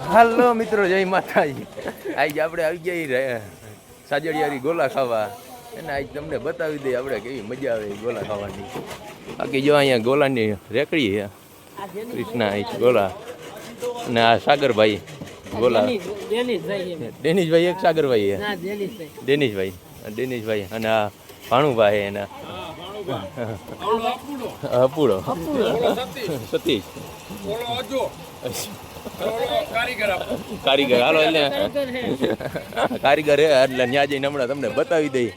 હાલો મિત્રો, જય માતાજી. આજ આપણે આવી ગયા સાજડિયારી ગોલા ખાવા. અને આજ તમને બતાવી દઈએ આપણે કેવી મજા આવે ગોલા ખાવાની. બાકી જો અહીંયા ગોલાની રેકડી છે, કૃષ્ણા ગોલા અને આ સાગરભાઈ ગોલા. ડેનિશભાઈ એક સાગરભાઈ છે, ડેનિશભાઈ અને આ ભાણુભાઈ એના અપૂડો સતીશ કારીગર. હાલો એટલે કારીગર હે એટલે ત્યાં જઈને હમણાં તમને બતાવી દઈ.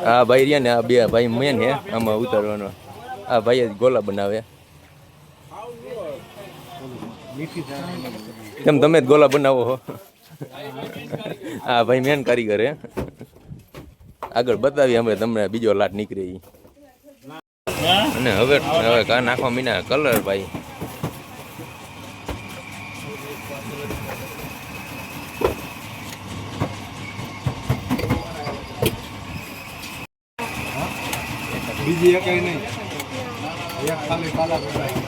આ ભાઈ રહ્યા ને, આ બે ભાઈ મેન હે આમાં ઉતારવાનો. આ ભાઈ જ ગોલા બનાવે. કેમ તમે જ ગોલા બનાવો હો? હા ભાઈ મેન કારીગર હે. આગળ બતાવી અમે તમને બીજો લાટ નીકળી. અને હવે કા નાખવા મીના કલર ભાઈ. બીજી એક નહીં, એક ખાલી કાલા કરાય.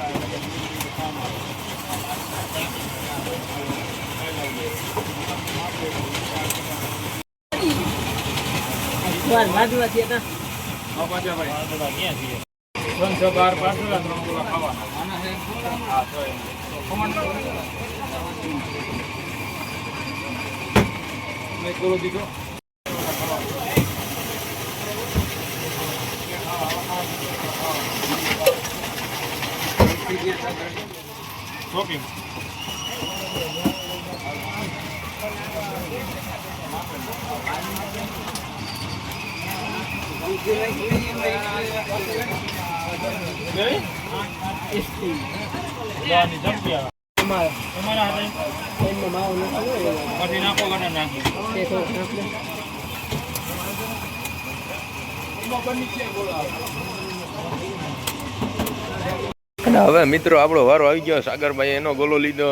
અને હવે મિત્રો આપણો વારો આવી ગયો. સાગરભાઈ એનો ગોલો લીધો.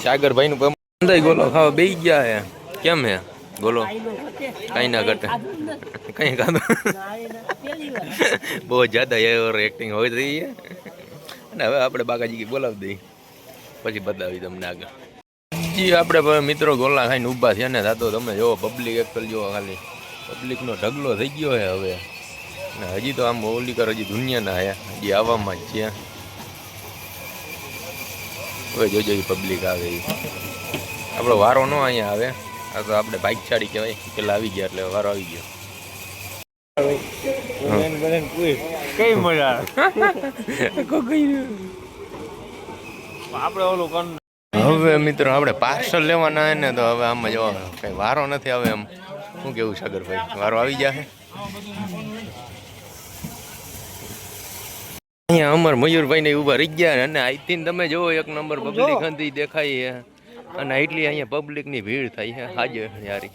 સાગરભાઈ નું ગોલો ખાવા બેસી ગયા હે. કેમ હે ગોલો? કઈ ના ઘટે, કઈ ખાધું બહુ જ્યાદા એક્ટિંગ હોય રહી છે. અને હવે આપણે બાકાજી બોલાવી દઈએ, પછી બતાવી તમને આગળ. જી આપણે મિત્રો ગોલા ખાઈને ઊભા થયા ને થતો તમે જોવો પબ્લિક એકલ જોવો, ખાલી પબ્લિકનો ઢગલો થઈ ગયો છે હવે. ને હજી તો આમ ઓલીકર હજી દુનિયાના હે, હજી આવવામાં જ છે. હવે જોજો પબ્લિક આવે એ આપણો વારો ન અહીંયા આવે. આ તો આપણે બાઇક છાડી કહેવાય, પેલા આવી ગયા એટલે વારો આવી ગયો. કઈ મજા આપણે ઓલું હવે મિત્રો આપણે પાર્સલ લેવાના હે ને, તો હવે આમાં જવા કઈ વારો નથી આવે. એમ શું કેવું સાગરભાઈ, વારો આવી જશે? અહીંયા અમર મયુરભાઈ ને ઉભા રહી ગયા. અને આઈથી તમે જોવો એક નંબર પબ્લિક હતી દેખાય. અને એટલી અહીંયા પબ્લિક ની ભીડ થાય છે આજે યારી.